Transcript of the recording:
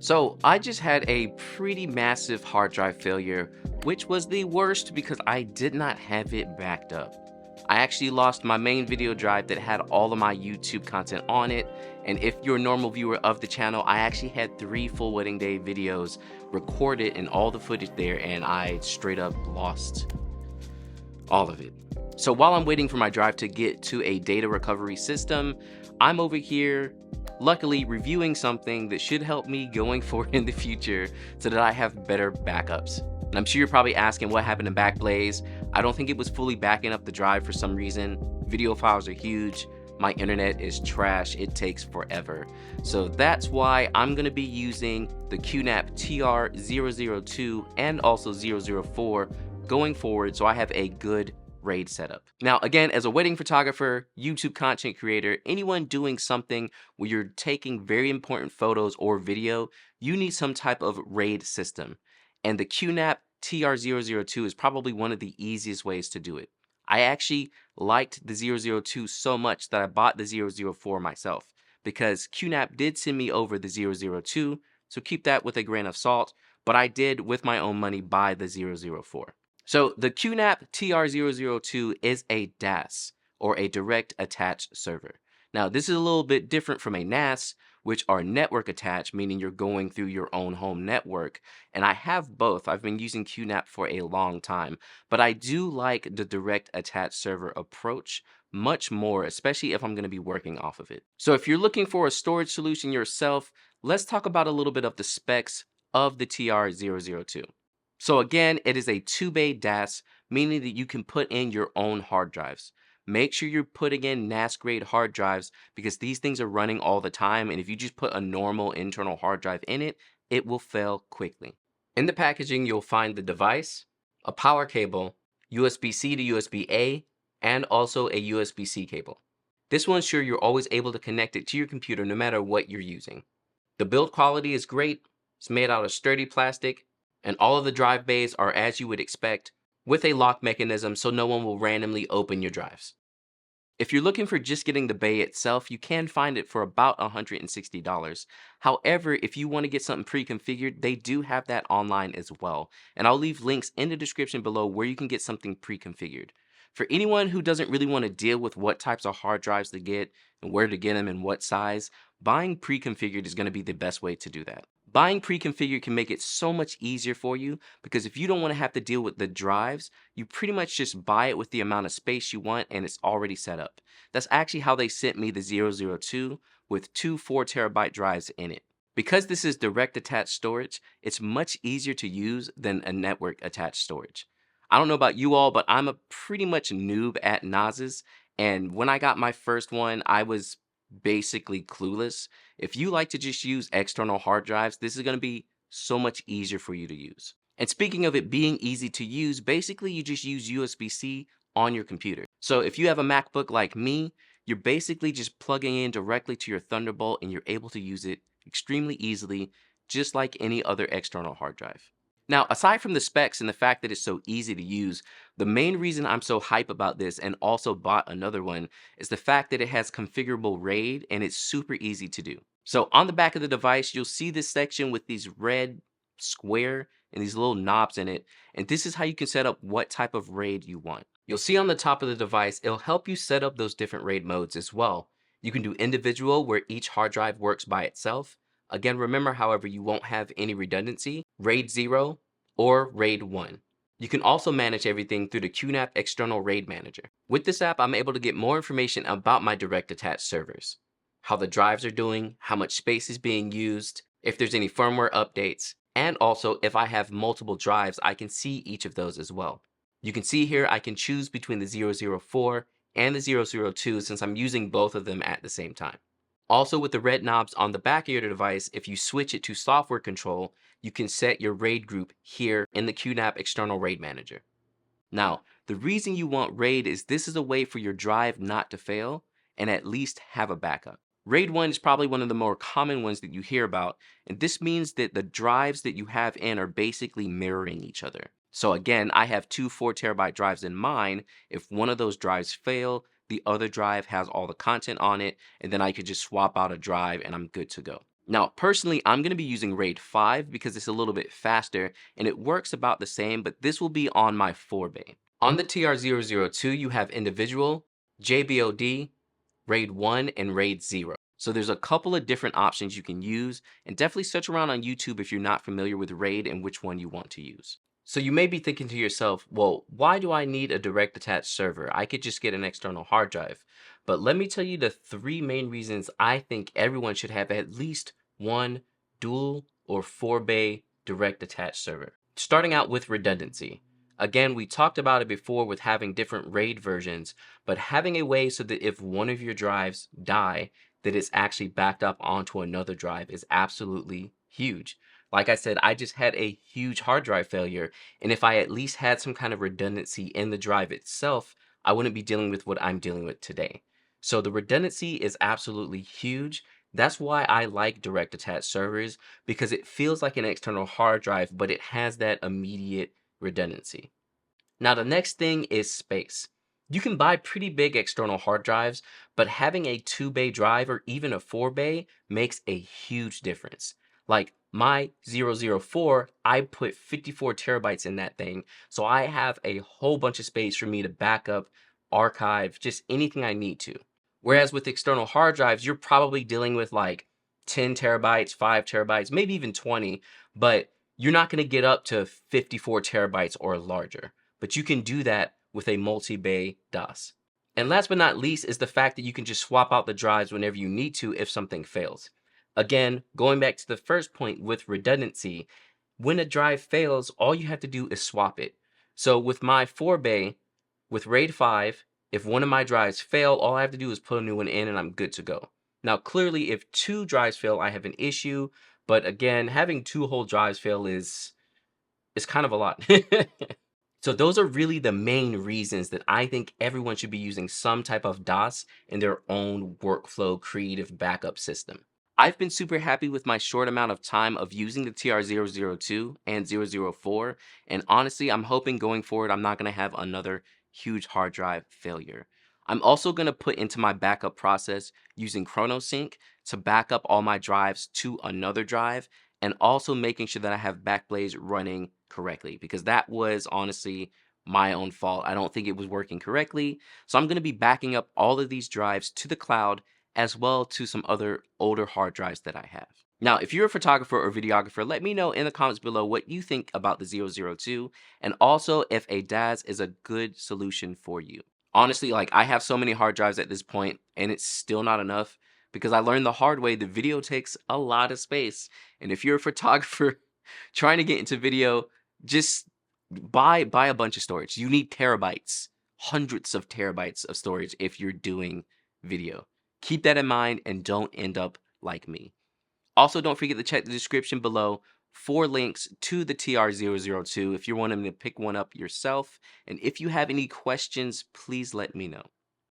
So I just had a pretty massive hard drive failure, which was the worst because I did not have it backed up. I actually lost my main video drive that had all of my YouTube content on it, and if you're a normal viewer of the channel, I actually had 3 full wedding day videos recorded and all the footage there, and I straight up lost all of it. So while I'm waiting for my drive to get to a data recovery system, I'm over here luckily reviewing something that should help me going forward in the future so that I have better backups. And I'm sure you're probably asking what happened to Backblaze. I don't think it was fully backing up the drive for some reason. Video files are huge. My internet is trash. It takes forever. So that's why I'm gonna be using the QNAP TR-002 and also 004 going forward, so I have a good RAID setup. Now, again, as a wedding photographer, YouTube content creator, anyone doing something where you're taking very important photos or video, you need some type of RAID system. And the QNAP TR002 is probably one of the easiest ways to do it. I actually liked the 002 so much that I bought the 004 myself because QNAP did send me over the 002, so keep that with a grain of salt, but I did, with my own money, buy the 004. So the QNAP TR002 is a DAS, or a direct attached server. Now this is a little bit different from a NAS, which are network attached, meaning you're going through your own home network. And I have both. I've been using QNAP for a long time, but I do like the direct attached server approach much more, especially if I'm going to be working off of it. So if you're looking for a storage solution yourself, let's talk about a little bit of the specs of the TR002. So again, it is a 2-bay DAS, meaning that you can put in your own hard drives. Make sure you're putting in NAS grade hard drives because these things are running all the time, and if you just put a normal internal hard drive in it, it will fail quickly. In the packaging, you'll find the device, a power cable, USB-C to USB-A, and also a USB-C cable. This will ensure you're always able to connect it to your computer no matter what you're using. The build quality is great. It's made out of sturdy plastic, and all of the drive bays are as you would expect, with a lock mechanism so no one will randomly open your drives. If you're looking for just getting the bay itself, you can find it for about $160. However, if you want to get something pre-configured, they do have that online as well. And I'll leave links in the description below where you can get something pre-configured. For anyone who doesn't really want to deal with what types of hard drives to get and where to get them and what size, buying pre-configured is going to be the best way to do that. Buying pre-configured can make it so much easier for you because if you don't want to have to deal with the drives, you pretty much just buy it with the amount of space you want and it's already set up. That's actually how they sent me the 002 with 2 4TB drives in it. Because this is direct attached storage, it's much easier to use than a network attached storage. I don't know about you all, but I'm a pretty much noob at NASes, and when I got my first one, I was basically clueless. If you like to just use external hard drives, this is going to be so much easier for you to use. And speaking of it being easy to use, basically you just use USB-C on your computer. So if you have a MacBook like me, you're basically just plugging in directly to your Thunderbolt and you're able to use it extremely easily, just like any other external hard drive. Now, aside from the specs and the fact that it's so easy to use, the main reason I'm so hype about this and also bought another one is the fact that it has configurable RAID and it's super easy to do. So on the back of the device, you'll see this section with these red square and these little knobs in it. And this is how you can set up what type of RAID you want. You'll see on the top of the device, it'll help you set up those different RAID modes as well. You can do individual where each hard drive works by itself. Again, remember, however, you won't have any redundancy, RAID 0 or RAID 1. You can also manage everything through the QNAP External RAID Manager. With this app, I'm able to get more information about my direct attached servers, how the drives are doing, how much space is being used, if there's any firmware updates, and also if I have multiple drives, I can see each of those as well. You can see here I can choose between the 004 and the 002 since I'm using both of them at the same time. Also, with the red knobs on the back of your device, if you switch it to software control, you can set your RAID group here in the QNAP External RAID Manager. Now, the reason you want RAID is this is a way for your drive not to fail and at least have a backup. RAID 1 is probably one of the more common ones that you hear about, and this means that the drives that you have in are basically mirroring each other. So again, I have 2 4TB drives in mine. If one of those drives fail, the other drive has all the content on it, and then I could just swap out a drive and I'm good to go. Now, personally, I'm going to be using RAID 5 because it's a little bit faster and it works about the same, but this will be on my 4 bay. On the TR002, you have individual, JBOD, RAID 1, and RAID 0. So there's a couple of different options you can use, and definitely search around on YouTube if you're not familiar with RAID and which one you want to use. So you may be thinking to yourself, well, why do I need a direct attached server? I could just get an external hard drive. But let me tell you the 3 main reasons I think everyone should have at least one dual or 4 bay direct attached server. Starting out with redundancy. Again, we talked about it before with having different RAID versions, but having a way so that if one of your drives die, that it's actually backed up onto another drive is absolutely huge. Like I said, I just had a huge hard drive failure, and if I at least had some kind of redundancy in the drive itself, I wouldn't be dealing with what I'm dealing with today. So the redundancy is absolutely huge. That's why I like direct attached servers, because it feels like an external hard drive, but it has that immediate redundancy. Now, the next thing is space. You can buy pretty big external hard drives, but having a 2 bay drive or even a 4 bay makes a huge difference. Like my 004, I put 54 terabytes in that thing, so I have a whole bunch of space for me to back up, archive, just anything I need to. Whereas with external hard drives, you're probably dealing with like 10 terabytes, 5 terabytes, maybe even 20, but you're not going to get up to 54 terabytes or larger. But you can do that with a multi-bay DOS. And last but not least is the fact that you can just swap out the drives whenever you need to if something fails. Again, going back to the first point with redundancy, when a drive fails, all you have to do is swap it. So with my 4 bay, with RAID 5, if one of my drives fail, all I have to do is put a new one in and I'm good to go. Now, clearly, if 2 drives fail, I have an issue. But again, having 2 whole drives fail is kind of a lot. So those are really the main reasons that I think everyone should be using some type of DOS in their own workflow creative backup system. I've been super happy with my short amount of time of using the TR002 and 004, and honestly, I'm hoping going forward I'm not going to have another huge hard drive failure. I'm also going to put into my backup process using ChronoSync to back up all my drives to another drive, and also making sure that I have Backblaze running correctly, because that was honestly my own fault. I don't think it was working correctly. So I'm going to be backing up all of these drives to the cloud as well to some other older hard drives that I have. Now, if you're a photographer or videographer, let me know in the comments below what you think about the 002 and also if a DAS is a good solution for you. Honestly, like I have so many hard drives at this point and it's still not enough because I learned the hard way the video takes a lot of space. And if you're a photographer trying to get into video, just buy a bunch of storage. You need terabytes, hundreds of terabytes of storage if you're doing video. Keep that in mind and don't end up like me. Also, don't forget to check the description below for links to the TR002 if you're wanting to pick one up yourself. And if you have any questions, please let me know.